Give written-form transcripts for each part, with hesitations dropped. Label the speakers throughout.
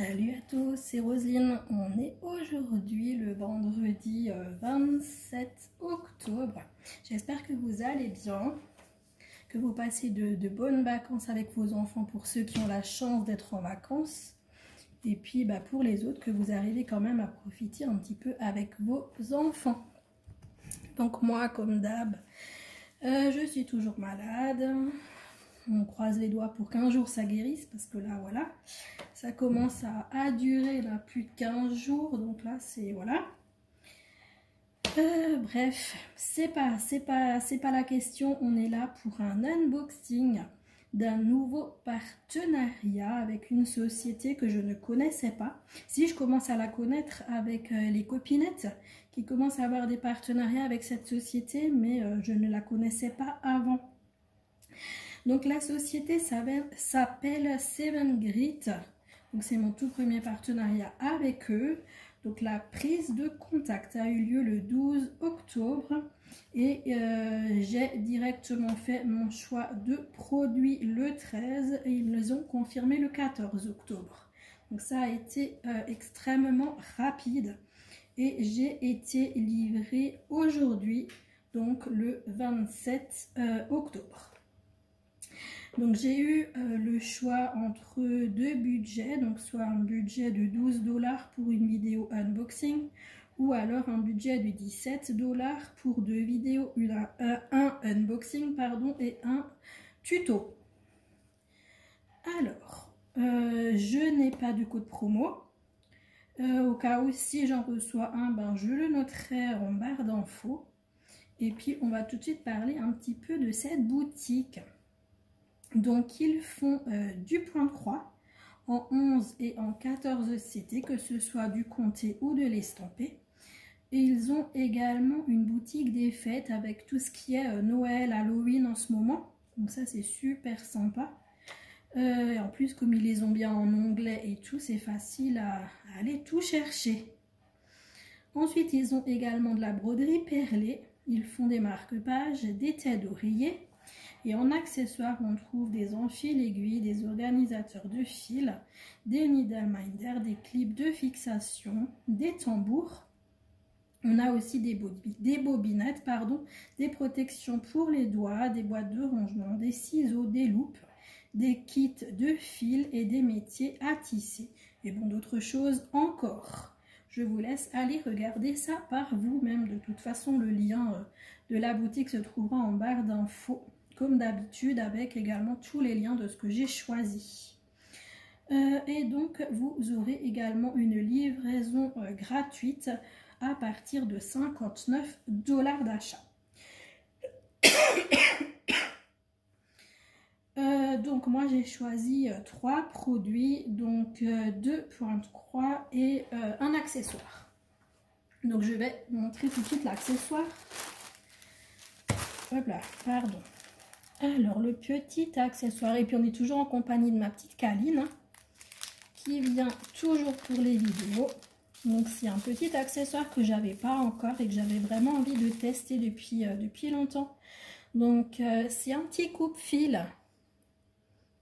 Speaker 1: Salut à tous, c'est Roselyne. On est aujourd'hui le vendredi 27 octobre. J'espère que vous allez bien, que vous passez de bonnes vacances avec vos enfants pour ceux qui ont la chance d'être en vacances. Et puis pour les autres, que vous arrivez quand même à profiter un petit peu avec vos enfants. Donc moi, comme d'hab, je suis toujours malade. On croise les doigts pour qu'un jour ça guérisse, parce que là, voilà, ça commence à durer là, plus de 15 jours. Donc là, c'est, voilà. Bref, c'est pas la question. On est là pour un unboxing d'un nouveau partenariat avec une société que je ne connaissais pas. Si je commence à la connaître avec les copinettes qui commencent à avoir des partenariats avec cette société, mais je ne la connaissais pas avant. Donc la société s'appelle Seven Grit. Donc c'est mon tout premier partenariat avec eux. Donc la prise de contact a eu lieu le 12 octobre et j'ai directement fait mon choix de produit le 13 et ils me les ont confirmé le 14 octobre. Donc ça a été extrêmement rapide et j'ai été livrée aujourd'hui, donc le 27 octobre. Donc j'ai eu le choix entre deux budgets, donc soit un budget de 12 $ pour une vidéo unboxing ou alors un budget de 17 $ pour deux vidéos, un unboxing pardon, et un tuto. Alors, je n'ai pas de code promo. Au cas où si j'en reçois un, je le noterai en barre d'infos. Et puis on va tout de suite parler un petit peu de cette boutique. Donc ils font du point de croix en 11 et en 14 CT, que ce soit du comté ou de l'estampé. Et ils ont également une boutique des fêtes avec tout ce qui est Noël, Halloween en ce moment. Donc ça c'est super sympa. Et en plus comme ils les ont bien en onglet et tout, c'est facile à aller tout chercher. Ensuite ils ont également de la broderie perlée. Ils font des marque-pages, des têtes d'oreiller. Et en accessoires, on trouve des enfiles aiguilles, des organisateurs de fils, des needle minders, des clips de fixation, des tambours. On a aussi des bobinettes, des protections pour les doigts, des boîtes de rangement, des ciseaux, des loupes, des kits de fils et des métiers à tisser. Et bon, d'autres choses encore. Je vous laisse aller regarder ça par vous-même. De toute façon, le lien de la boutique se trouvera en barre d'infos, comme d'habitude, avec également tous les liens de ce que j'ai choisi. Et donc, vous aurez également une livraison gratuite à partir de 59 $ d'achat. Donc, moi, j'ai choisi 3 produits, donc 2 points de croix et un accessoire. Donc, je vais montrer tout de suite l'accessoire. Hop là, pardon. Alors, le petit accessoire, et puis on est toujours en compagnie de ma petite Kaline, hein, qui vient toujours pour les vidéos. Donc, c'est un petit accessoire que j'avais pas encore et que j'avais vraiment envie de tester depuis longtemps. Donc, c'est un petit coupe-fil.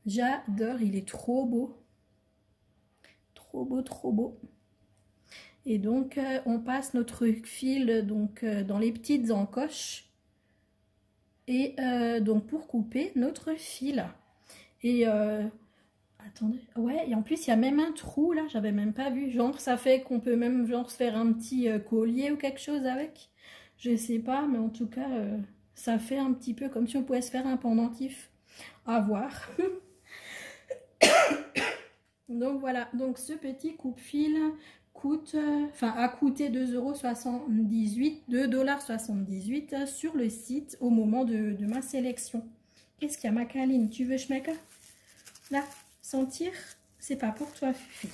Speaker 1: J'adore, il est trop beau. Trop beau, trop beau. Et donc, on passe notre fil donc, dans les petites encoches. Et donc pour couper notre fil. Et attendez, ouais, et en plus il y a même un trou là, j'avais même pas vu. Genre ça fait qu'on peut même genre se faire un petit collier ou quelque chose avec. Je sais pas, mais en tout cas ça fait un petit peu comme si on pouvait se faire un pendentif. À voir. Donc voilà, donc ce petit coupe-fil a coûté 2,78 $, sur le site au moment de ma sélection. Qu'est-ce qu'il y a, ma Kaline? Tu veux schmecker? Là, sentir? C'est pas pour toi, Fufi.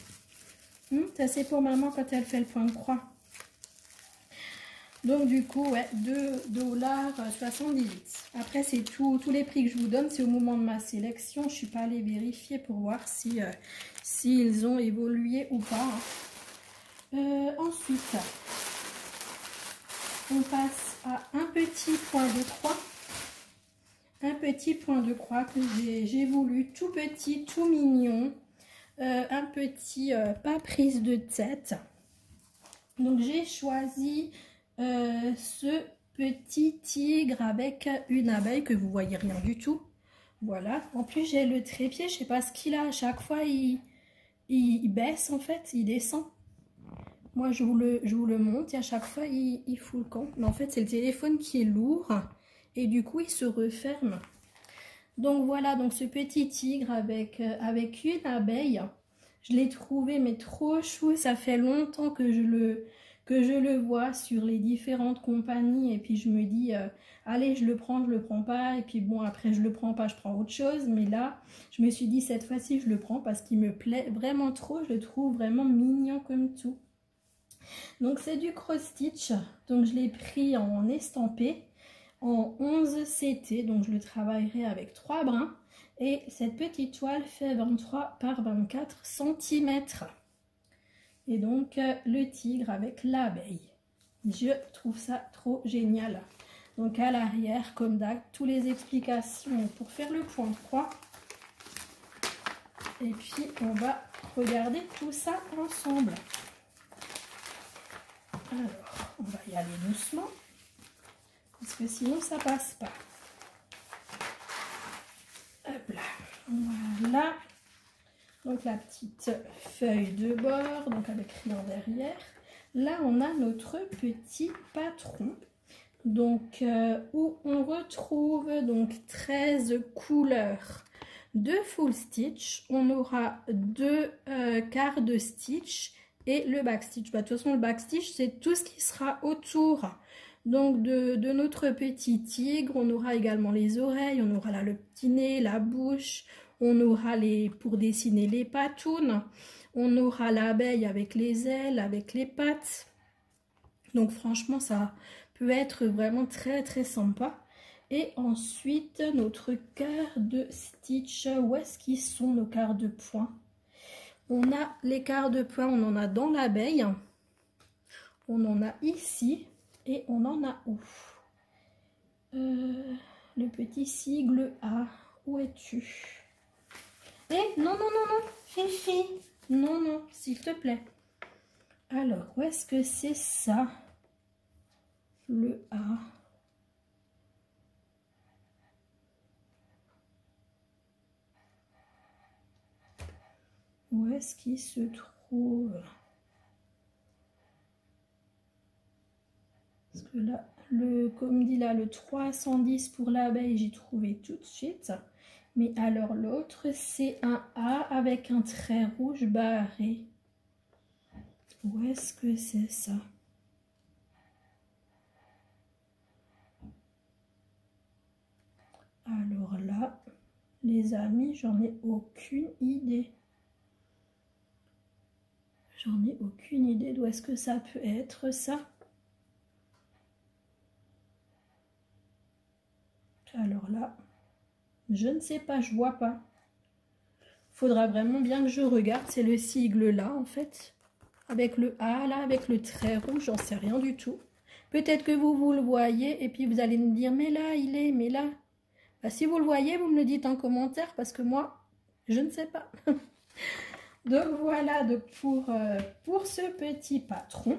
Speaker 1: Ça c'est pour maman quand elle fait le point de croix. Donc du coup, ouais, 2,78 $. Après, c'est tous les prix que je vous donne, c'est au moment de ma sélection. Je suis pas allée vérifier pour voir s'ils ont évolué ou pas. Ensuite, on passe à un petit point de croix. Un petit point de croix que j'ai voulu tout petit, tout mignon. Un petit pas prise de tête. Donc j'ai choisi ce petit tigre avec une abeille que vous voyez rien du tout. Voilà, en plus j'ai le trépied, je sais pas ce qu'il a, à chaque fois il baisse en fait, il descend. Moi je vous le montre et à chaque fois il fout le camp. Mais en fait c'est le téléphone qui est lourd et du coup il se referme. Donc voilà, donc ce petit tigre avec une abeille, je l'ai trouvé mais trop chou, ça fait longtemps que je le vois sur les différentes compagnies et puis je me dis allez je le prends pas et puis bon après je le prends pas, je prends autre chose, mais là je me suis dit cette fois-ci je le prends parce qu'il me plaît vraiment trop, je le trouve vraiment mignon comme tout. Donc c'est du cross stitch, donc je l'ai pris en estampé en 11 CT, donc je le travaillerai avec 3 brins et cette petite toile fait 23 par 24 cm. Et donc le tigre avec l'abeille. Je trouve ça trop génial. Donc à l'arrière, comme d'hab, toutes les explications pour faire le point 3. Et puis on va regarder tout ça ensemble. Alors, on va y aller doucement. Parce que sinon ça passe pas. Hop là. Voilà. Donc la petite feuille de bord, donc avec rien derrière. Là on a notre petit patron. Donc où on retrouve donc 13 couleurs de full stitch. On aura 2 quarts de stitch et le back stitch. Bah, de toute façon le back stitch c'est tout ce qui sera autour. Donc de notre petit tigre, on aura également les oreilles, on aura là le petit nez, la bouche, on aura pour dessiner les patounes, on aura l'abeille avec les ailes, avec les pattes. Donc franchement ça peut être vraiment très très sympa. Et ensuite notre quart de stitch, où est-ce qu'ils sont nos quarts de point? On a les quarts de point, on en a dans l'abeille, on en a ici. Et on en a où? Le petit sigle A. Où es-tu? Eh, non, non, non, non, Fifi. Non, non, s'il te plaît. Alors, où est-ce que c'est ça? Le A. Où est-ce qu'il se trouve? Parce que là, comme dit là, le 310 pour l'abeille, j'ai trouvé tout de suite. Mais alors l'autre, c'est un A avec un trait rouge barré. Où est-ce que c'est ça? Alors là, les amis, j'en ai aucune idée. J'en ai aucune idée d'où est-ce que ça peut être ça. Alors là, je ne sais pas, je vois pas. Faudra vraiment bien que je regarde. C'est le sigle là en fait. Avec le A là, avec le trait rouge, j'en sais rien du tout. Peut-être que vous le voyez et puis vous allez me dire mais là il est, mais là. Bah, si vous le voyez, vous me le dites en commentaire parce que moi, je ne sais pas. Donc voilà donc pour ce petit patron.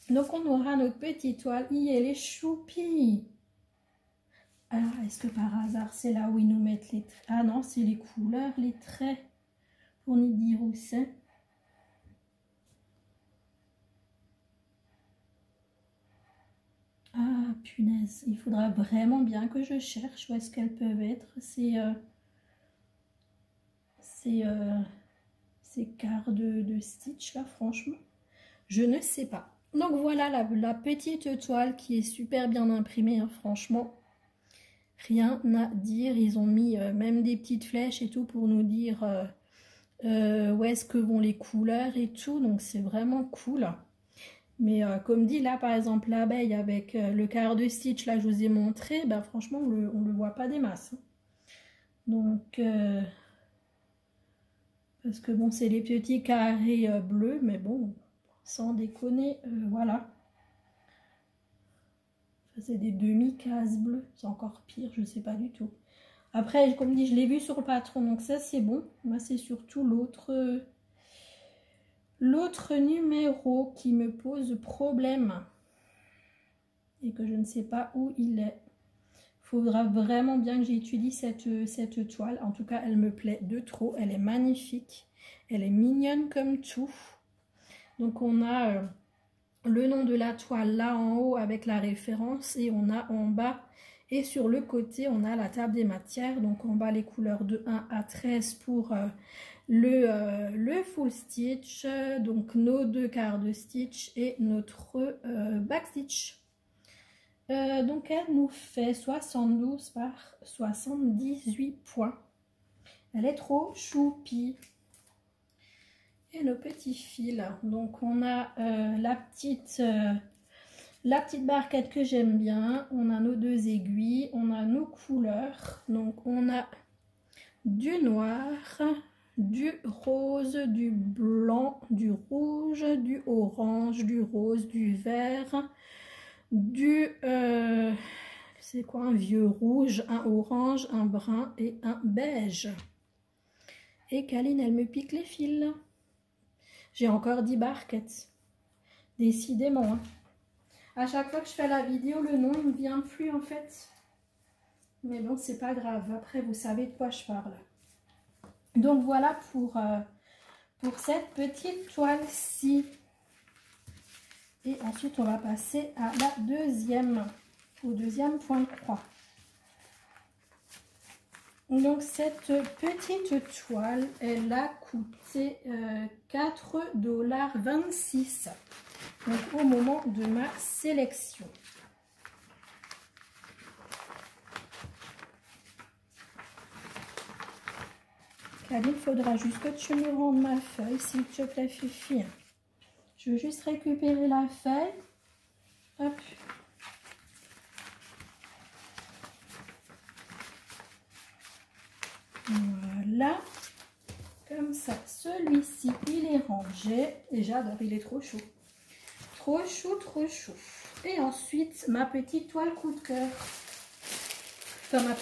Speaker 1: Donc on aura notre petite toile. Il est les choupis. Alors, est-ce que par hasard, c'est là où ils nous mettent les traits? Ah non, c'est les couleurs, les traits, pour nous dire où c'est. Ah, punaise, il faudra vraiment bien que je cherche où est-ce qu'elles peuvent être. Ces quarts de stitch, là, franchement. Je ne sais pas. Donc voilà la petite toile qui est super bien imprimée, hein, franchement. Rien à dire, ils ont mis même des petites flèches et tout pour nous dire où est-ce que vont les couleurs et tout, donc c'est vraiment cool. Mais comme dit là par exemple l'abeille avec le quart de stitch, là je vous ai montré, bah franchement on le voit pas des masses. Donc, parce que bon c'est les petits carrés bleus, mais bon, sans déconner, voilà. C'est des demi-cases bleues, c'est encore pire, je sais pas du tout. Après, comme dit, je l'ai vu sur le patron, donc ça c'est bon. Moi c'est surtout l'autre L'autre numéro qui me pose problème et que je ne sais pas où il est. Faudra vraiment bien que j'étudie cette toile. En tout cas, elle me plaît de trop. Elle est magnifique. Elle est mignonne comme tout. Donc, on a le nom de la toile là en haut avec la référence. Et on a en bas et sur le côté, on a la table des matières. Donc, en bas, les couleurs de 1 à 13 pour le full stitch. Donc, nos 2 quarts de stitch et notre back stitch. Donc elle nous fait 72 par 78 points. Elle est trop choupie. Et nos petits fils. Donc on a la petite barquette que j'aime bien. On a nos 2 aiguilles. On a nos couleurs. Donc on a du noir, du rose, du blanc, du rouge, du orange, du rose, du vert. C'est quoi, un vieux rouge, un orange, un brun et un beige. Et Kaline, elle me pique les fils. J'ai encore 10 barquettes. Décidément. Hein. À chaque fois que je fais la vidéo, le nom, il ne vient plus en fait. Mais bon, c'est pas grave. Après, vous savez de quoi je parle. Donc voilà pour cette petite toile-ci. Et ensuite, on va passer à au deuxième point de croix. Donc, cette petite toile, elle a coûté 4,26 $. Donc, au moment de ma sélection. Kaline, il faudra juste que tu me rendes ma feuille, s'il te plaît, Fifi. Je veux juste récupérer la feuille. Hop. Voilà. Comme ça, celui-ci, il est rangé. Et j'adore, il est trop chaud. Trop chaud, trop chaud. Et ensuite, ma petite toile coup de cœur. Enfin, ma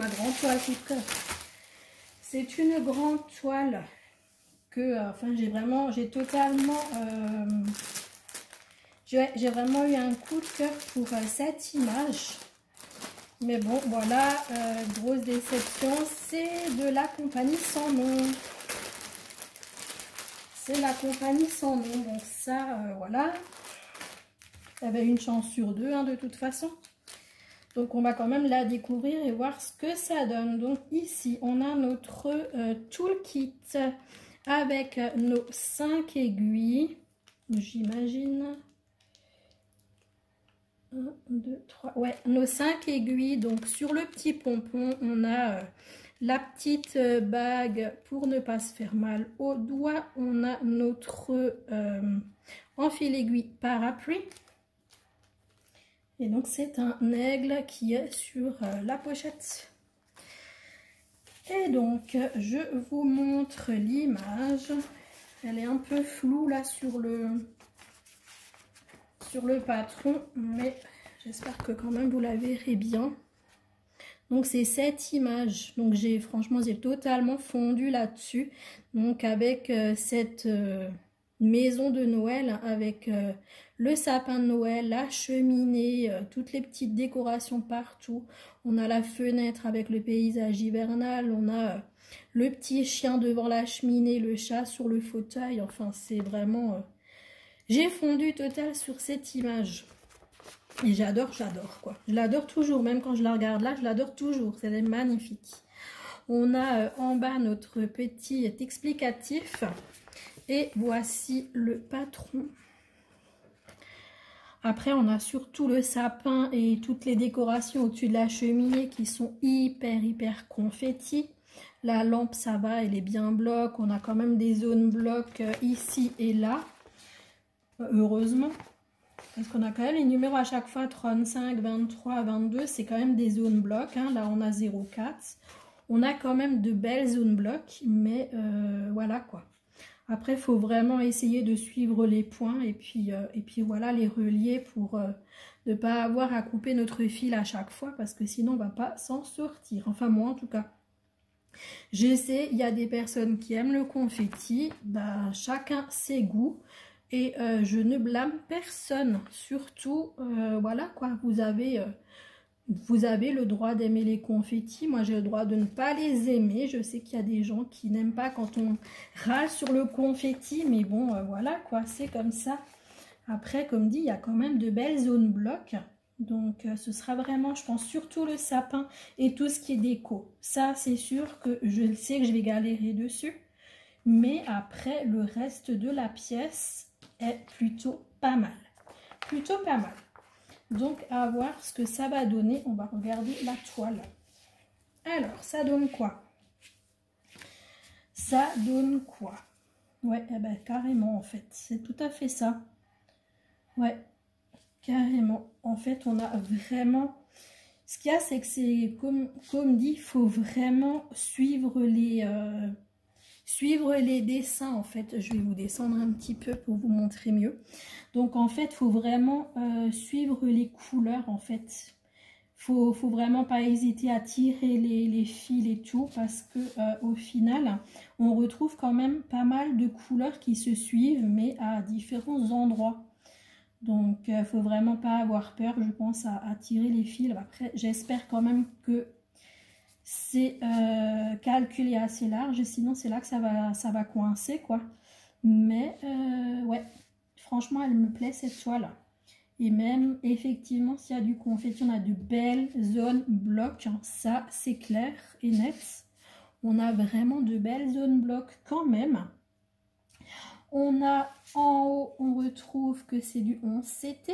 Speaker 1: grande toile coup de cœur. C'est une grande toile que, j'ai vraiment eu un coup de cœur pour cette image. Mais bon, voilà, grosse déception, c'est de la compagnie sans nom. C'est la compagnie sans nom, donc ça, voilà. Il y avait une chance sur 2, hein, de toute façon. Donc, on va quand même la découvrir et voir ce que ça donne. Donc, ici, on a notre toolkit avec nos 5 aiguilles, j'imagine. 1, 2, 3, ouais, nos 5 aiguilles. Donc, sur le petit pompon, on a la petite bague pour ne pas se faire mal au doigt. On a notre enfil aiguille parapluie. Et donc, c'est un aigle qui est sur la pochette. Et donc, je vous montre l'image. Elle est un peu floue là sur le patron, mais j'espère que quand même vous la verrez bien. Donc, c'est cette image. Donc, franchement, j'ai totalement fondu là-dessus. Donc, avec cette maison de Noël, avec le sapin de Noël, la cheminée, toutes les petites décorations partout. On a la fenêtre avec le paysage hivernal, on a le petit chien devant la cheminée, le chat sur le fauteuil. Enfin, c'est vraiment... j'ai fondu total sur cette image. Et j'adore quoi. Je l'adore toujours, même quand je la regarde là, je l'adore toujours. C'est magnifique. On a en bas notre petit explicatif. Et voici le patron. Après, on a surtout le sapin et toutes les décorations au-dessus de la cheminée qui sont hyper confetti. La lampe, ça va, elle est bien bloc. On a quand même des zones blocs ici et là. Heureusement. Parce qu'on a quand même les numéros à chaque fois, 35, 23, 22. C'est quand même des zones blocs. Hein. Là, on a 0,4. On a quand même de belles zones blocs. Mais voilà quoi. Après, il faut vraiment essayer de suivre les points et puis voilà, les relier pour ne pas avoir à couper notre fil à chaque fois parce que sinon, on ne va pas s'en sortir. Enfin, moi, en tout cas. Je sais, il y a des personnes qui aiment le confetti, bah, chacun ses goûts. Et je ne blâme personne, surtout, voilà quoi, vous avez le droit d'aimer les confettis, moi j'ai le droit de ne pas les aimer. Je sais qu'il y a des gens qui n'aiment pas quand on râle sur le confetti, mais bon, voilà quoi, c'est comme ça. Après, comme dit, il y a quand même de belles zones blocs, donc ce sera vraiment, je pense, surtout le sapin et tout ce qui est déco. Ça, c'est sûr que je sais que je vais galérer dessus, mais après, le reste de la pièce est plutôt pas mal. Plutôt pas mal. Donc, à voir ce que ça va donner. On va regarder la toile. Alors, ça donne quoi? Ça donne quoi? Ouais, eh ben, carrément, en fait. C'est tout à fait ça. Ouais, carrément. En fait, on a vraiment... Ce qu'il y a, c'est que c'est, comme dit, il faut vraiment suivre les dessins. En fait, je vais vous descendre un petit peu pour vous montrer mieux. Donc en fait, il faut vraiment suivre les couleurs. En fait, faut vraiment pas hésiter à tirer les fils et tout, parce que au final, on retrouve quand même pas mal de couleurs qui se suivent, mais à différents endroits. Donc faut vraiment pas avoir peur, je pense, à tirer les fils. Après, j'espère quand même que c'est calculé assez large, sinon c'est là que ça va coincer quoi. Mais ouais, franchement elle me plaît cette toile. Et même effectivement s'il y a du confetti, on a de belles zones blocs, hein. Ça c'est clair et net. On a vraiment de belles zones blocs quand même. On a en haut, on retrouve que c'est du 11 CT.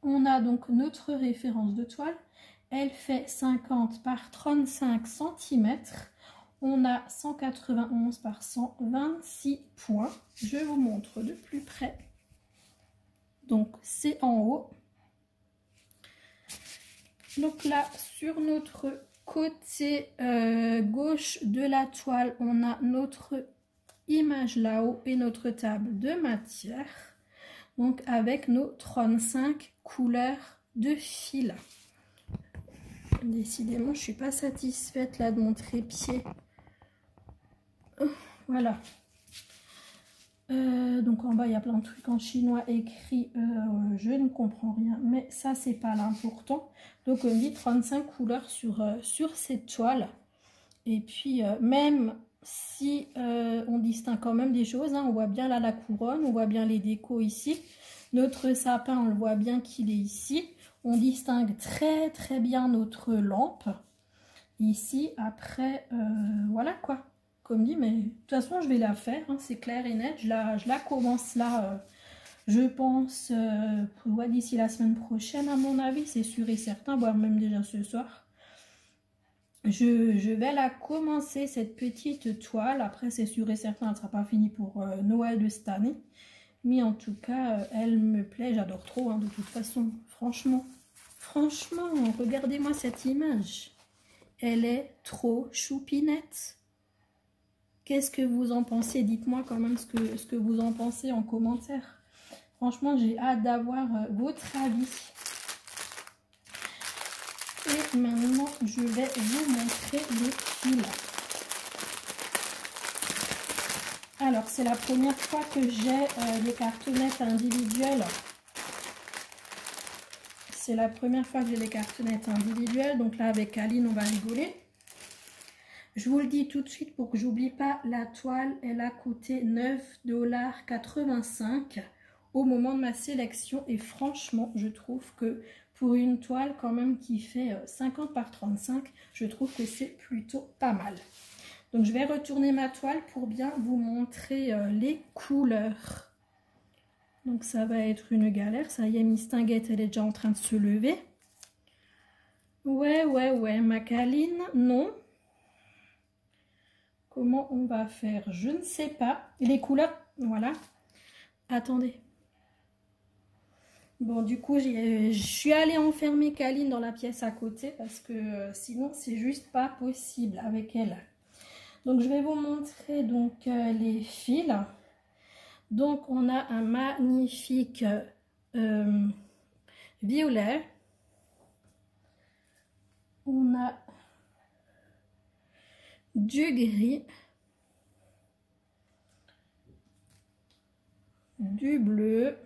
Speaker 1: On a donc notre référence de toile. Elle fait 50 par 35 cm. On a 191 par 126 points. Je vous montre de plus près. Donc c'est en haut. Donc là, sur notre côté gauche de la toile, on a notre image là-haut et notre table de matière. Donc avec nos 35 couleurs de fil. Décidément, je suis pas satisfaite là de mon trépied. Voilà. Donc en bas, il y a plein de trucs en chinois écrits. Je ne comprends rien, mais ça, c'est pas l'important. Donc on dit 35 couleurs sur cette toile. Et puis, même si on distingue quand même des choses, hein, on voit bien là la couronne, on voit bien les décos ici. Notre sapin, on le voit bien qu'il est ici. On distingue très très bien notre lampe ici. Après, voilà quoi. Comme dit, mais de toute façon, je vais la faire, hein, c'est clair et net. Je la commence là, je pense, d'ici la semaine prochaine, à mon avis, c'est sûr et certain, voire même déjà ce soir. Je vais la commencer, cette petite toile. Après, c'est sûr et certain, elle ne sera pas finie pour Noël de cette année. Mais en tout cas, elle me plaît, j'adore trop, hein, de toute façon. Franchement, regardez-moi cette image. Elle est trop choupinette. Qu'est-ce que vous en pensez? Dites-moi quand même ce que vous en pensez en commentaire. Franchement, j'ai hâte d'avoir votre avis. Et maintenant, je vais vous montrer le fil. Alors, c'est la première fois que j'ai des cartonnettes individuelles. C'est la première fois que j'ai des cartonnettes individuelles. Donc là, avec Aline, on va rigoler. Je vous le dis tout de suite pour que j'oublie pas, la toile, elle a coûté 9,85 $ au moment de ma sélection. Et franchement, je trouve que pour une toile quand même qui fait 50 par 35, je trouve que c'est plutôt pas mal. Donc je vais retourner ma toile pour bien vous montrer les couleurs. Donc ça va être une galère. Ça y est, Miss Tinguette, elle est déjà en train de se lever. Ouais, Macaline, non. Comment on va faire? Je ne sais pas. Les couleurs, voilà. Attendez. Bon, du coup, je suis allée enfermer Kaline dans la pièce à côté parce que sinon, c'est juste pas possible avec elle. Donc, je vais vous montrer donc les fils. Donc, on a un magnifique violet. On a du gris, du bleu,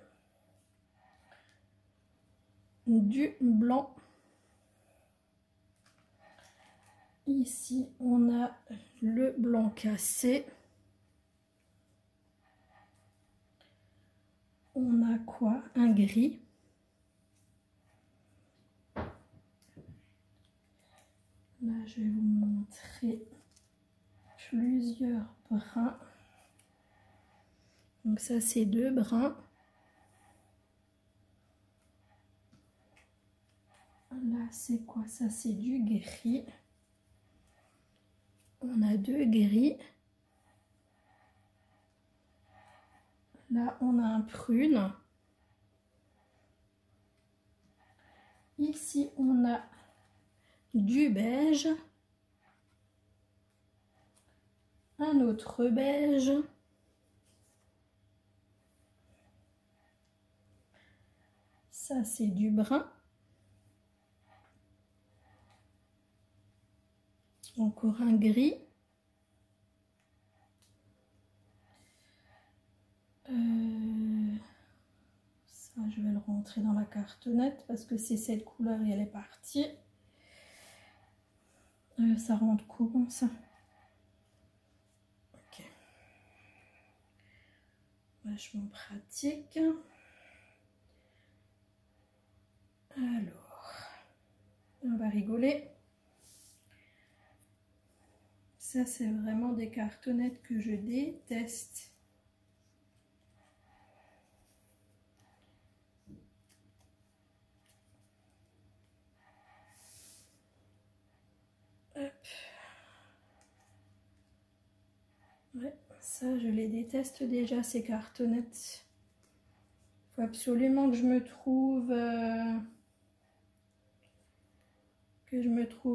Speaker 1: du blanc. Ici, on a le blanc cassé. On a quoi? Un gris. Là, je vais vous montrer plusieurs brins. Donc ça, c'est 2 brins. Là, c'est quoi? Ça, c'est du gris. On a 2 gris. Là, on a un prune. Ici, on a du beige. Un autre beige. Ça, c'est du brun. Encore un gris. Ça, je vais le rentrer dans la cartonnette parce que c'est cette couleur et elle est partie. Ça rentre comment ça? Ok. Vachement pratique. Alors, on va rigoler. Ça, c'est vraiment des cartonnettes que je déteste. Hop. Ouais, ça, je les déteste déjà, ces cartonnettes. Il faut absolument que je me trouve...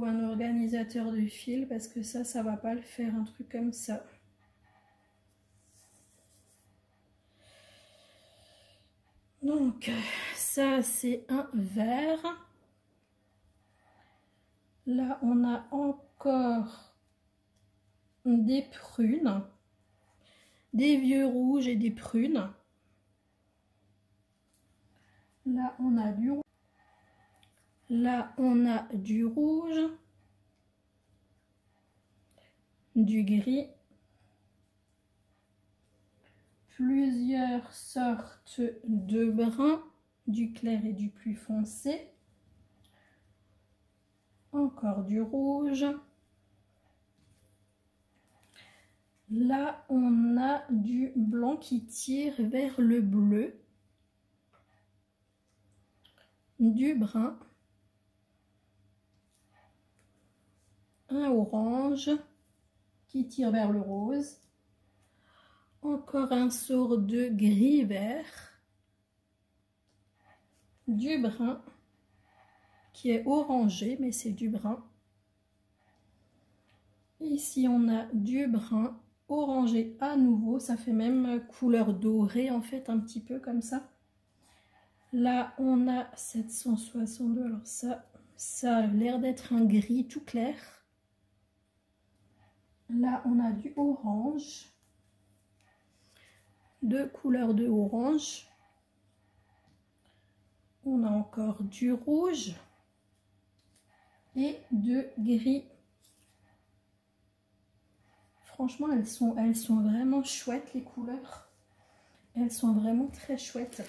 Speaker 1: un organisateur de fil parce que ça va pas le faire, un truc comme ça. Donc ça, c'est un vert. Là, on a encore des prunes, des vieux rouges et des prunes. Là, on a du rouge. Là, on a du rouge, du gris, plusieurs sortes de bruns, du clair et du plus foncé, encore du rouge. Là, on a du blanc qui tire vers le bleu, du brun, un orange qui tire vers le rose, encore un sort de gris vert, du brun qui est orangé mais c'est du brun. Ici on a du brun orangé à nouveau, ça fait même couleur dorée en fait, un petit peu comme ça. Là on a 762, alors ça a l'air d'être un gris tout clair. Là on a du orange, 2 couleurs de orange. On a encore du rouge et de gris. Franchement, elles sont vraiment chouettes les couleurs. Elles sont vraiment très chouettes.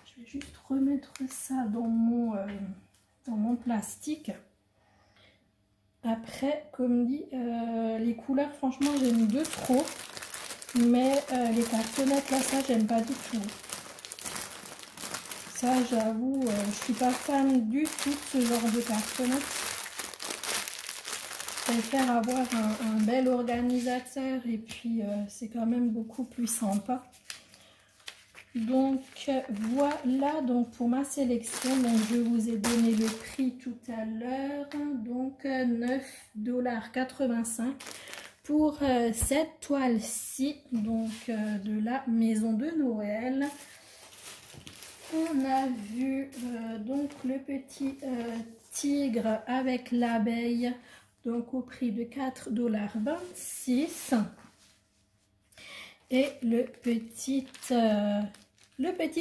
Speaker 1: Je vais juste remettre ça dans mon plastique. Après, comme dit, les couleurs, franchement, j'aime de trop. Mais les cartonnettes, là, ça, j'aime pas du tout. Ça, j'avoue, je suis pas fan du tout de ce genre de cartonnettes. Je préfère avoir un bel organisateur et puis c'est quand même beaucoup plus sympa. Donc voilà donc pour ma sélection. Donc je vous ai donné le prix tout à l'heure. Donc 9,85 $ pour cette toile-ci. Donc de la maison de Noël. On a vu donc le petit tigre avec l'abeille donc au prix de 4,26 $. Et le petit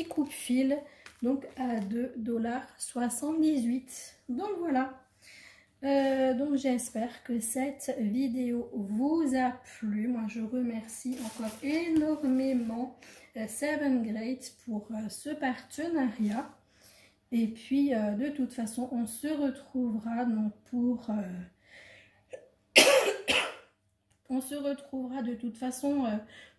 Speaker 1: coupe-fil donc à 2,78 $. Donc voilà. Donc j'espère que cette vidéo vous a plu. Moi je remercie encore énormément Seven Great pour ce partenariat. Et puis de toute façon on se retrouvera donc pour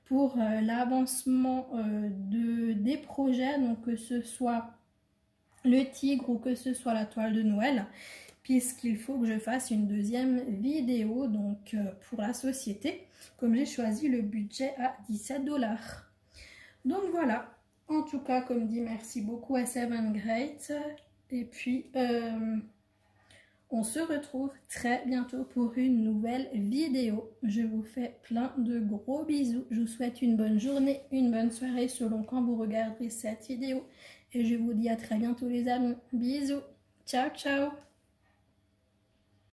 Speaker 1: pour l'avancement des projets, donc que ce soit le tigre ou que ce soit la toile de Noël, puisqu'il faut que je fasse une deuxième vidéo donc pour la société, comme j'ai choisi le budget à 17 $. Donc voilà, en tout cas comme dit, merci beaucoup à Seven Great, et puis on se retrouve très bientôt pour une nouvelle vidéo. Je vous fais plein de gros bisous. Je vous souhaite une bonne journée, une bonne soirée selon quand vous regarderez cette vidéo. Et je vous dis à très bientôt les amis. Bisous. Ciao, ciao.